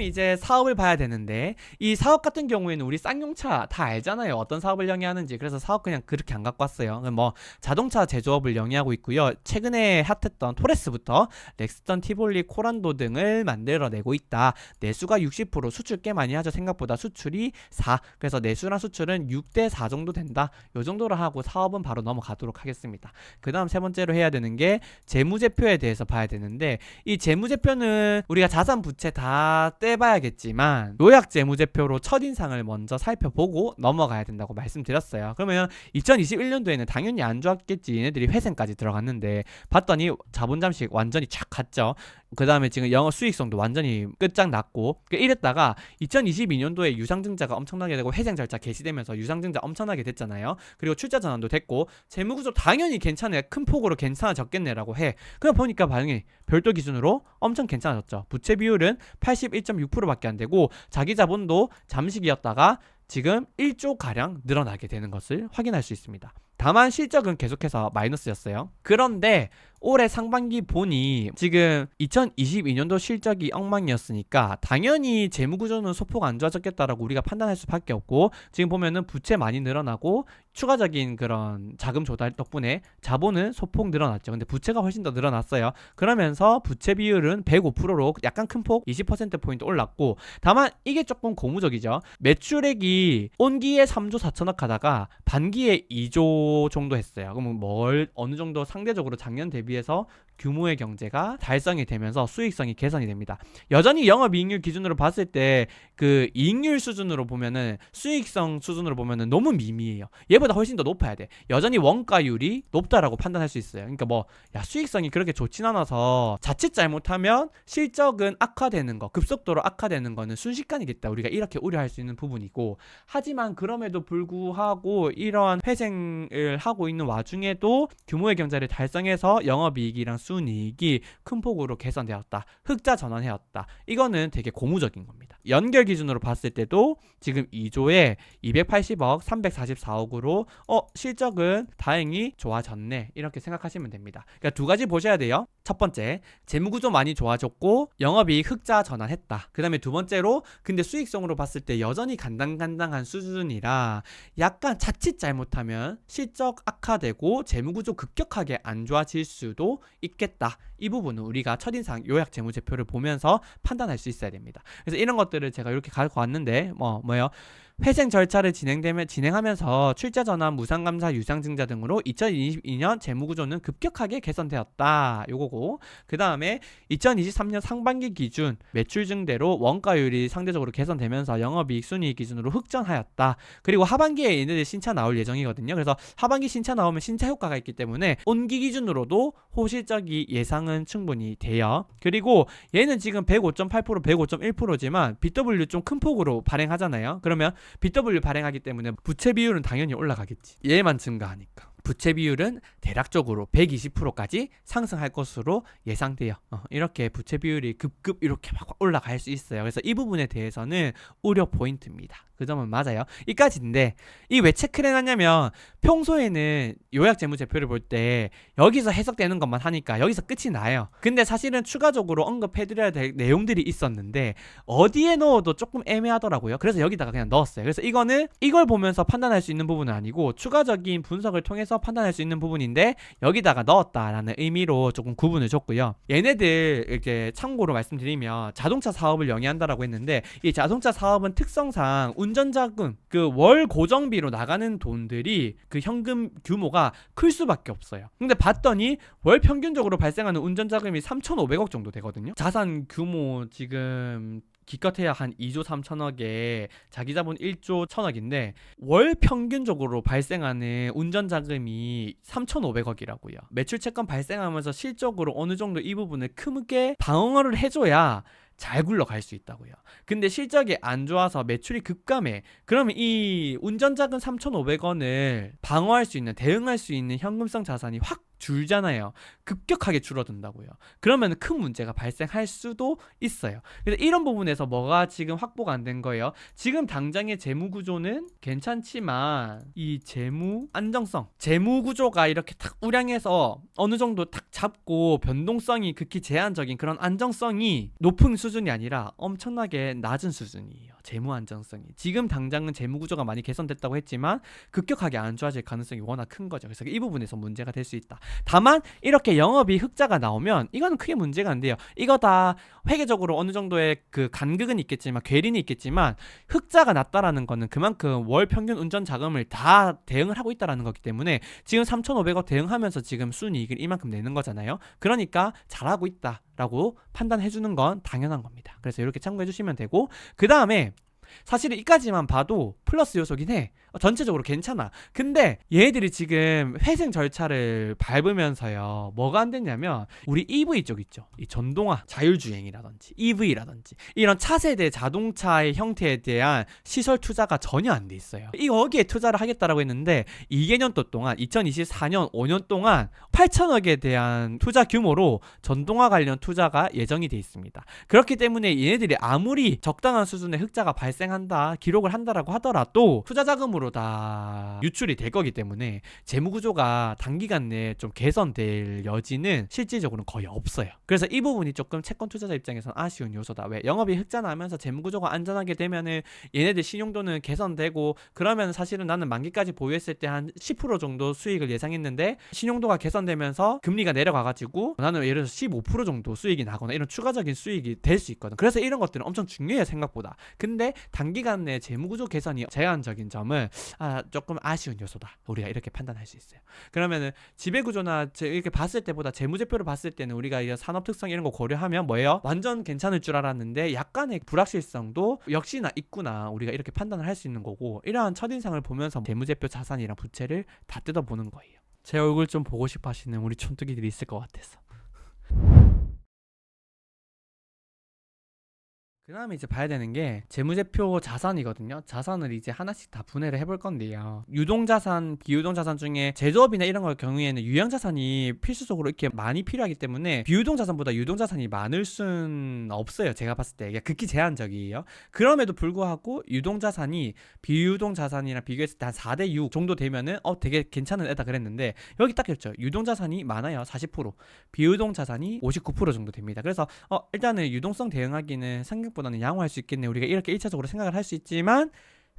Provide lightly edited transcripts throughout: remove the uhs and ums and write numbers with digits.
다음에 이제 사업을 봐야 되는데, 이 사업 같은 경우에는 우리 쌍용차 다 알잖아요. 어떤 사업을 영위하는지. 그래서 사업 그냥 그렇게 안 갖고 왔어요. 뭐 자동차 제조업을 영위하고 있고요. 최근에 핫했던 토레스부터 렉스턴, 티볼리, 코란도 등을 만들어내고 있다. 내수가 60%, 수출 꽤 많이 하죠. 생각보다 수출이 4. 그래서 내수랑 수출은 6대 4 정도 된다. 요 정도로 하고 사업은 바로 넘어가도록 하겠습니다. 그 다음 세 번째로 해야 되는 게 재무제표에 대해서 봐야 되는데, 이 재무제표는 우리가 자산 부채 다 떼봐야겠지만 요약 재무제표로 첫인상을 먼저 살펴보고 넘어가야 된다고 말씀드렸어요. 그러면 2021년도에는 당연히 안 좋았겠지. 얘네들이 회생까지 들어갔는데 봤더니 자본 잠식 완전히 착 갔죠. 그 다음에 지금 영업 수익성도 완전히 끝장났고, 이랬다가 2022년도에 유상증자가 엄청나게 되고 회생 절차 개시되면서 유상증자 엄청나게 됐잖아요. 그리고 출자 전환도 됐고 재무구조 당연히 괜찮네, 큰 폭으로 괜찮아졌겠네라고 해. 그냥 보니까 반응이 별도 기준으로 엄청 괜찮아졌죠. 부채 비율은 81.6%밖에 안 되고 자기 자본도 잠식이었다가 지금 1조 가량 늘어나게 되는 것을 확인할 수 있습니다. 다만 실적은 계속해서 마이너스였어요. 그런데 올해 상반기 보니 지금 2022년도 실적이 엉망이었으니까 당연히 재무구조는 소폭 안 좋아졌겠다라고 우리가 판단할 수밖에 없고, 지금 보면은 부채 많이 늘어나고 추가적인 그런 자금 조달 덕분에 자본은 소폭 늘어났죠. 근데 부채가 훨씬 더 늘어났어요. 그러면서 부채 비율은 105%로 약간 큰 폭 20%포인트 올랐고, 다만 이게 조금 고무적이죠. 매출액이 온기에 3조 4천억 하다가 반기에 2조 정도 했어요. 그러면 어느 정도 상대적으로 작년 대비해서 규모의 경제가 달성이 되면서 수익성이 개선이 됩니다. 여전히 영업이익률 기준으로 봤을 때 그 이익률 수준으로 보면은, 수익성 수준으로 보면은 너무 미미해요. 얘보다 훨씬 더 높아야 돼. 여전히 원가율이 높다라고 판단할 수 있어요. 그러니까 수익성이 그렇게 좋진 않아서 자칫 잘못하면 실적은 악화되는 거, 급속도로 악화되는 거는 순식간이겠다, 우리가 이렇게 우려할 수 있는 부분이고, 하지만 그럼에도 불구하고 이러한 회생을 하고 있는 와중에도 규모의 경제를 달성해서 영업이익이랑 순이익이 큰 폭으로 개선되었다, 흑자 전환해왔다. 이거는 되게 고무적인 겁니다. 연결 기준으로 봤을 때도 지금 2조에 280억, 344억으로 실적은 다행히 좋아졌네, 이렇게 생각하시면 됩니다. 그러니까 두 가지 보셔야 돼요. 첫 번째, 재무구조 많이 좋아졌고 영업이익 흑자 전환했다. 그 다음에 두 번째로, 근데 수익성으로 봤을 때 여전히 간당간당한 수준이라 약간 자칫 잘못하면 실적 악화되고 재무구조 급격하게 안 좋아질 수도 있겠다. 이 부분은 우리가 첫인상 요약 재무제표를 보면서 판단할 수 있어야 됩니다. 그래서 이런 것들을 제가 이렇게 갖고 왔는데, 뭐요? 회생 절차를 진행하면서 출자 전환, 무상감사, 유상증자 등으로 2022년 재무구조는 급격하게 개선되었다. 요거고, 그 다음에 2023년 상반기 기준 매출 증대로 원가율이 상대적으로 개선되면서 영업이익 순이익 기준으로 흑전하였다. 그리고 하반기에 얘네들 신차 나올 예정이거든요. 그래서 하반기 신차 나오면 신차 효과가 있기 때문에 온기 기준으로도 호실적이 예상은 충분히 돼요. 그리고 얘는 지금 105.8%, 105.1%지만 BW 좀 큰 폭으로 발행하잖아요. 그러면 BW 발행하기 때문에 부채 비율은 당연히 올라가겠지. 얘만 증가하니까. 부채 비율은 대략적으로 120%까지 상승할 것으로 예상돼요. 이렇게 부채 비율이 급급 이렇게 막 올라갈 수 있어요. 그래서 이 부분에 대해서는 우려 포인트입니다. 그 점은 맞아요. 이까지인데, 이 왜 체크를 해놨냐면, 평소에는 요약 재무제표를 볼 때 여기서 해석되는 것만 하니까 여기서 끝이 나요. 근데 사실은 추가적으로 언급해드려야 될 내용들이 있었는데 어디에 넣어도 조금 애매하더라고요. 그래서 여기다가 그냥 넣었어요. 그래서 이거는 이걸 보면서 판단할 수 있는 부분은 아니고 추가적인 분석을 통해서 판단할 수 있는 부분인데 여기다가 넣었다라는 의미로 조금 구분을 줬고요. 얘네들 이렇게 참고로 말씀드리면, 자동차 사업을 영위한다라고 했는데, 이 자동차 사업은 특성상 운전자금, 그 월 고정비로 나가는 돈들이 그 현금 규모가 클 수밖에 없어요. 근데 봤더니 월 평균적으로 발생하는 운전자금이 3,500억 정도 되거든요. 자산 규모 지금 기껏해야 한 2조 3천억에 자기자본 1조 1천억인데 월 평균적으로 발생하는 운전자금이 3,500억이라고요. 매출 채권 발생하면서 실적으로 어느 정도 이 부분을 크게 방어를 해줘야 잘 굴러갈 수 있다고요. 근데 실적이 안 좋아서 매출이 급감해. 그러면 이 운전자금 3,500원을 방어할 수 있는, 대응할 수 있는 현금성 자산이 확 줄잖아요. 급격하게 줄어든다고요. 그러면 큰 문제가 발생할 수도 있어요. 그래서 이런 부분에서 뭐가 지금 확보가 안 된 거예요. 지금 당장의 재무 구조는 괜찮지만 이 재무 안정성, 재무 구조가 이렇게 탁 우량해서 어느 정도 탁 잡고 변동성이 극히 제한적인 그런 안정성이 높은 수준이 아니라 엄청나게 낮은 수준이에요. 재무 안정성이. 지금 당장은 재무 구조가 많이 개선됐다고 했지만 급격하게 안 좋아질 가능성이 워낙 큰 거죠. 그래서 이 부분에서 문제가 될 수 있다. 다만 이렇게 영업이 흑자가 나오면 이거는 크게 문제가 안 돼요. 이거 다 회계적으로 어느 정도의 그 간극은 있겠지만 괴리는 있겠지만 흑자가 났다라는 거는 그만큼 월 평균 운전 자금을 다 대응을 하고 있다라는 거기 때문에 지금 3,500억 대응하면서 지금 순이익을 이만큼 내는 거잖아요. 그러니까 잘하고 있다라고 판단해 주는 건 당연한 겁니다. 그래서 이렇게 참고해 주시면 되고, 그 다음에 사실은 이까지만 봐도 플러스 요소긴 해. 전체적으로 괜찮아. 근데 얘들이 지금 회생 절차를 밟으면서요, 뭐가 안 됐냐면 우리 EV 쪽 있죠, 이 전동화 자율주행이라든지 EV라든지 이런 차세대 자동차의 형태에 대한 시설 투자가 전혀 안 돼 있어요. 여기에 투자를 하겠다라고 했는데 2개년도 동안 2024년 5년 동안 8천억에 대한 투자 규모로 전동화 관련 투자가 예정이 돼 있습니다. 그렇기 때문에 얘네들이 아무리 적당한 수준의 흑자가 발생한다, 기록을 한다라고 하더라도 투자 자금으로 다 유출이 될 거기 때문에 재무 구조가 단기간 내에 좀 개선될 여지는 실질적으로는 거의 없어요. 그래서 이 부분이 조금 채권 투자자 입장에서는 아쉬운 요소다. 왜? 영업이 흑자 나면서 재무 구조가 안전하게 되면은 얘네들 신용도는 개선되고, 그러면 사실은 나는 만기까지 보유했을 때 한 10% 정도 수익을 예상했는데 신용도가 개선되면서 금리가 내려가가지고 나는 예를 들어서 15% 정도 수익이 나거나 이런 추가적인 수익이 될 수 있거든. 그래서 이런 것들은 엄청 중요해요, 생각보다. 근데 단기간 내 재무구조 개선이 제한적인 점은 조금 아쉬운 요소다, 우리가 이렇게 판단할 수 있어요. 그러면은 지배구조나 이렇게 봤을 때보다 재무제표를 봤을 때는 우리가 이런 산업특성 이런 거 고려하면 뭐예요? 완전 괜찮을 줄 알았는데 약간의 불확실성도 역시나 있구나, 우리가 이렇게 판단을 할 수 있는 거고, 이러한 첫인상을 보면서 재무제표 자산이랑 부채를 다 뜯어보는 거예요. 제 얼굴 좀 보고 싶어 하시는 우리 촌뜨기들이 있을 것 같아서. 그 다음에 이제 봐야 되는 게 재무제표 자산이거든요. 자산을 이제 하나씩 다 분해를 해볼 건데요. 유동자산, 비유동자산 중에 제조업이나 이런 걸 경우에는 유형자산이 필수적으로 이렇게 많이 필요하기 때문에 비유동자산보다 유동자산이 많을 순 없어요. 제가 봤을 때. 극히 제한적이에요. 그럼에도 불구하고 유동자산이 비유동자산이랑 비교했을 때 한 4대 6 정도 되면은 되게 괜찮은 애다 그랬는데, 여기 딱 그렇죠. 유동자산이 많아요. 40%. 비유동자산이 59% 정도 됩니다. 그래서 일단은 유동성 대응하기는 보다는 양호할 수 있겠네, 우리가 이렇게 1차적으로 생각을 할 수 있지만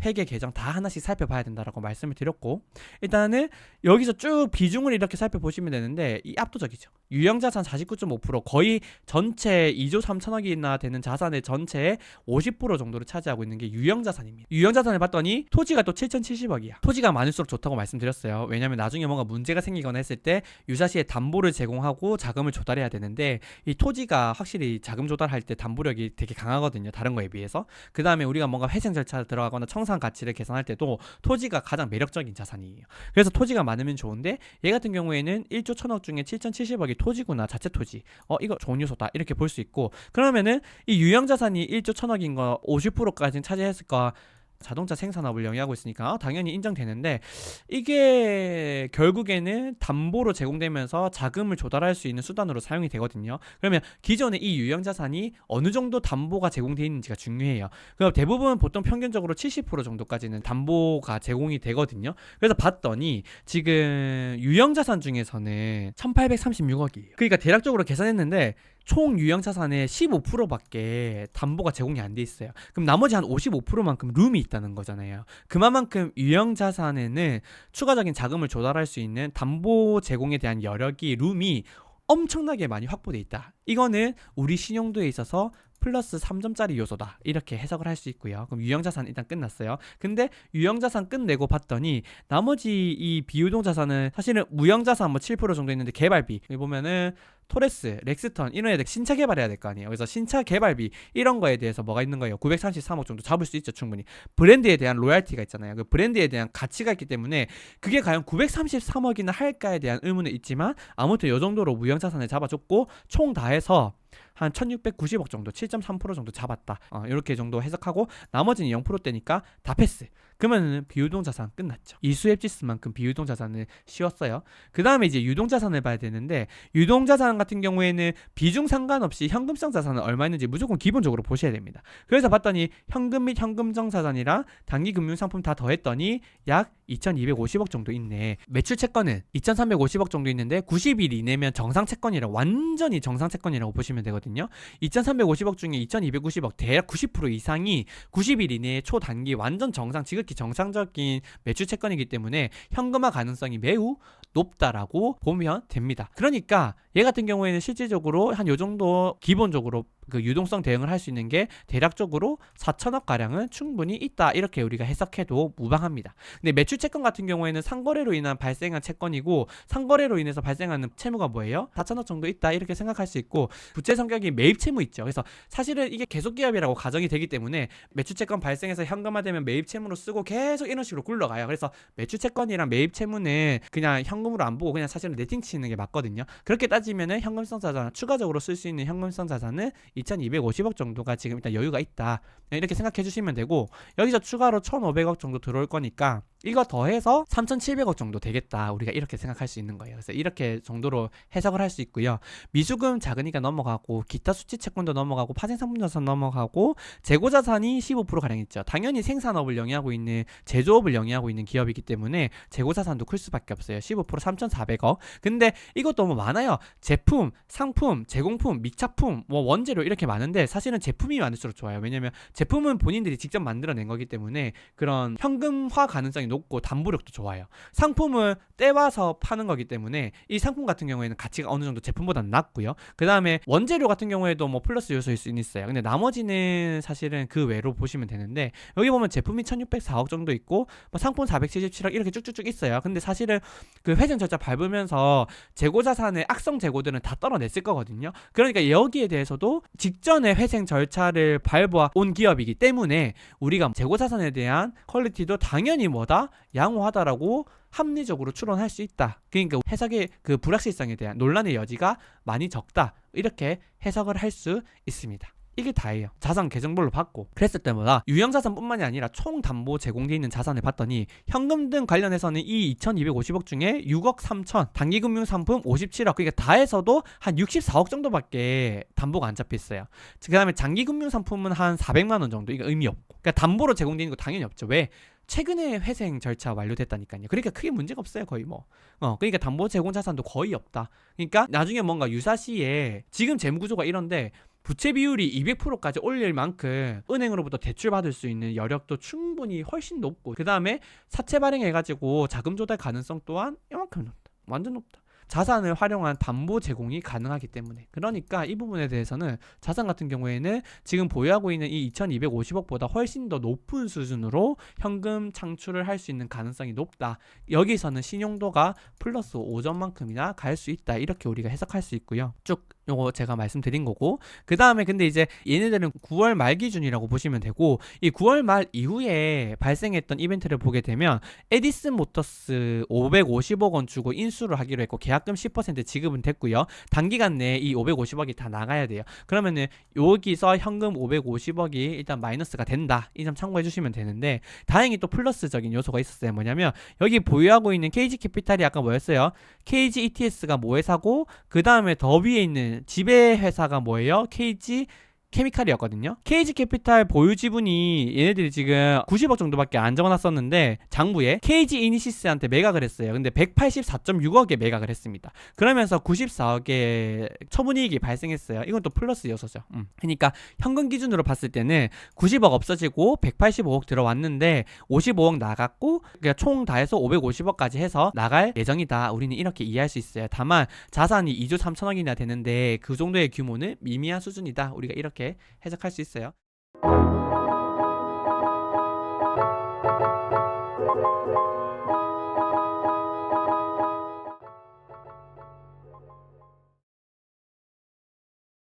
회계 계정 다 하나씩 살펴봐야 된다라고 말씀을 드렸고, 일단은 여기서 쭉 비중을 이렇게 살펴보시면 되는데 이 압도적이죠. 유형자산 49.5%, 거의 전체 2조 3천억이나 되는 자산의 전체의 50% 정도를 차지하고 있는 게 유형자산입니다. 유형자산을 봤더니 토지가 또 7,070억이야. 토지가 많을수록 좋다고 말씀드렸어요. 왜냐면 나중에 뭔가 문제가 생기거나 했을 때 유사시에 담보를 제공하고 자금을 조달해야 되는데, 이 토지가 확실히 자금 조달할 때 담보력이 되게 강하거든요, 다른 거에 비해서. 그 다음에 우리가 뭔가 회생 절차 들어가거나 청산 가치를 계산할 때도 토지가 가장 매력적인 자산이에요. 그래서 토지가 많으면 좋은데, 얘 같은 경우에는 1조 1천억 중에 7,070억이 토지구나, 자체 토지. 이거 좋은 요소다, 이렇게 볼 수 있고, 그러면은 이 유형자산이 1조 1천억인 거 50%까지는 차지했을까? 자동차 생산업을 영위하고 있으니까 당연히 인정되는데, 이게 결국에는 담보로 제공되면서 자금을 조달할 수 있는 수단으로 사용이 되거든요. 그러면 기존의 이 유형자산이 어느 정도 담보가 제공되어 있는지가 중요해요. 그럼 대부분 보통 평균적으로 70% 정도까지는 담보가 제공이 되거든요. 그래서 봤더니 지금 유형자산 중에서는 1836억이에요. 그러니까 대략적으로 계산했는데 총 유형자산의 15%밖에 담보가 제공이 안 돼 있어요. 그럼 나머지 한 55%만큼 룸이 있다는 거잖아요. 그만큼 유형자산에는 추가적인 자금을 조달할 수 있는 담보 제공에 대한 여력이, 룸이 엄청나게 많이 확보돼 있다. 이거는 우리 신용도에 있어서 플러스 3점짜리 요소다, 이렇게 해석을 할 수 있고요. 그럼 유형자산 일단 끝났어요. 근데 유형자산 끝내고 봤더니 나머지 이 비유동자산은 사실은 무형자산 7% 정도 있는데 개발비 여기 보면은 토레스, 렉스턴 이런 애들 신차 개발해야 될 거 아니에요. 그래서 신차 개발비 이런 거에 대해서 뭐가 있는 거예요. 933억 정도 잡을 수 있죠, 충분히. 브랜드에 대한 로얄티가 있잖아요. 그 브랜드에 대한 가치가 있기 때문에 그게 과연 933억이나 할까에 대한 의문은 있지만, 아무튼 이 정도로 무형자산을 잡아줬고 총 다 해서 한 1690억 정도, 7.3% 정도 잡았다. 이렇게 정도 해석하고 나머지는 0%대니까 다 패스. 그러면 비유동자산 끝났죠. 이수앱지수만큼 비유동자산은 쉬웠어요. 그 다음에 이제 유동자산을 봐야 되는데, 유동자산 같은 경우에는 비중 상관없이 현금성 자산은 얼마 있는지 무조건 기본적으로 보셔야 됩니다. 그래서 봤더니 현금 및 현금성 자산이랑 단기금융상품 다 더했더니 약 2250억 정도 있네. 매출 채권은 2350억 정도 있는데 90일 이내면 정상 채권이라, 완전히 정상 채권이라고 보시면 되거든요. 2350억 중에 2290억 대략 90% 이상이 90일 이내에 초단기 완전 정상, 지극히 정상적인 매출 채권이기 때문에 현금화 가능성이 매우 높다라고 보면 됩니다. 그러니까 얘 같은 경우에는 실질적으로 한 요 정도 기본적으로 그 유동성 대응을 할 수 있는 게 대략적으로 4천억 가량은 충분히 있다, 이렇게 우리가 해석해도 무방합니다. 근데 매출 채권 같은 경우에는 상거래로 인한 발생한 채권이고, 상거래로 인해서 발생하는 채무가 뭐예요? 4천억 정도 있다, 이렇게 생각할 수 있고, 부채 성격이 매입 채무 있죠. 그래서 사실은 이게 계속 기업이라고 가정이 되기 때문에 매출 채권 발생해서 현금화되면 매입 채무로 쓰고 계속 이런 식으로 굴러가요. 그래서 매출 채권이랑 매입 채무는 그냥 현금으로 안 보고 그냥 사실은 네팅 치는 게 맞거든요. 그렇게 따지면은 현금성 자산, 추가적으로 쓸 수 있는 현금성 자산은 2250억 정도가 지금 일단 여유가 있다, 이렇게 생각해 주시면 되고, 여기서 추가로 1500억 정도 들어올 거니까 이거 더해서 3700억 정도 되겠다, 우리가 이렇게 생각할 수 있는 거예요. 그래서 이렇게 정도로 해석을 할 수 있고요. 미수금 작으니까 넘어가고, 기타 수치 채권도 넘어가고, 파생상품자산 넘어가고, 재고자산이 15%가량 있죠. 당연히 생산업을 영위하고 있는, 제조업을 영위하고 있는 기업이기 때문에 재고자산도 클 수밖에 없어요. 15% 3400억. 근데 이것도 너무 많아요. 제품, 상품, 제공품, 미착품, 뭐 원재료 이렇게 많은데 사실은 제품이 많을수록 좋아요. 왜냐면 제품은 본인들이 직접 만들어낸 거기 때문에 그런 현금화 가능성이 높고 담보력도 좋아요. 상품은 떼와서 파는 거기 때문에 이 상품 같은 경우에는 가치가 어느 정도 제품보다는 낮고요. 그 다음에 원재료 같은 경우에도 뭐 플러스 요소일 수 있어요. 근데 나머지는 사실은 그 외로 보시면 되는데, 여기 보면 제품이 1604억 정도 있고 뭐 상품 477억 이렇게 쭉쭉쭉 있어요. 근데 사실은 그 회생 절차 밟으면서 재고자산의 악성 재고들은 다 떨어냈을 거거든요. 그러니까 여기에 대해서도 직전에 회생 절차를 밟아 온 기업이기 때문에 우리가 재고자산에 대한 퀄리티도 당연히 뭐다? 양호하다라고 합리적으로 추론할 수 있다. 그러니까 해석의 그 불확실성에 대한 논란의 여지가 많이 적다, 이렇게 해석을 할 수 있습니다. 이게 다예요. 자산 계정별로 봤고, 그랬을 때마다 유형자산뿐만이 아니라 총 담보 제공되어 있는 자산을 봤더니 현금 등 관련해서는 이 2250억 중에 6억 3천, 단기금융상품 57억, 그러니까 다 해서도 한 64억 정도밖에 담보가 안 잡혀있어요. 그 다음에 장기금융상품은 한 400만원 정도, 이거 의미 없고, 그러니까 담보로 제공되는 거 당연히 없죠. 왜? 최근에 회생 절차 완료됐다니까요. 그러니까 크게 문제가 없어요, 거의 뭐. 그러니까 담보 제공 자산도 거의 없다. 그러니까 나중에 뭔가 유사시에 지금 재무구조가 이런데 부채 비율이 200%까지 올릴 만큼 은행으로부터 대출 받을 수 있는 여력도 충분히 훨씬 높고, 그 다음에 사채 발행해가지고 자금 조달 가능성 또한 이만큼 높다. 완전 높다. 자산을 활용한 담보 제공이 가능하기 때문에. 그러니까 이 부분에 대해서는 자산 같은 경우에는 지금 보유하고 있는 이 2250억보다 훨씬 더 높은 수준으로 현금 창출을 할 수 있는 가능성이 높다. 여기서는 신용도가 플러스 5점만큼이나 갈 수 있다, 이렇게 우리가 해석할 수 있고요. 쭉 요거 제가 말씀드린 거고, 그 다음에 근데 이제 얘네들은 9월 말 기준이라고 보시면 되고, 이 9월 말 이후에 발생했던 이벤트를 보게 되면 에디슨 모터스 550억 원 주고 인수를 하기로 했고 계약금 10% 지급은 됐고요. 단기간 내에 이 550억이 다 나가야 돼요. 그러면은 여기서 현금 550억이 일단 마이너스가 된다, 이 점 참고해 주시면 되는데, 다행히 또 플러스적인 요소가 있었어요. 뭐냐면 여기 보유하고 있는 KG 캐피탈이 아까 뭐였어요? KG ETS가 모회사고, 그 다음에 더 위에 있는 지배 회사가 뭐예요? KG 케미칼이었거든요. KG 캐피탈 보유 지분이 얘네들이 지금 90억 정도밖에 안 적어놨었는데 장부에 KG 이니시스한테 매각을 했어요. 근데 184.6억에 매각을 했습니다. 그러면서 94억의 처분이익이 발생했어요. 이건 또 플러스 요소죠. 그러니까 현금 기준으로 봤을 때는 90억 없어지고 185억 들어왔는데 55억 나갔고, 그러니까 총 다 해서 550억까지 해서 나갈 예정이다, 우리는 이렇게 이해할 수 있어요. 다만 자산이 2조 3천억이나 되는데 그 정도의 규모는 미미한 수준이다, 우리가 이렇게 해석할 수 있어요.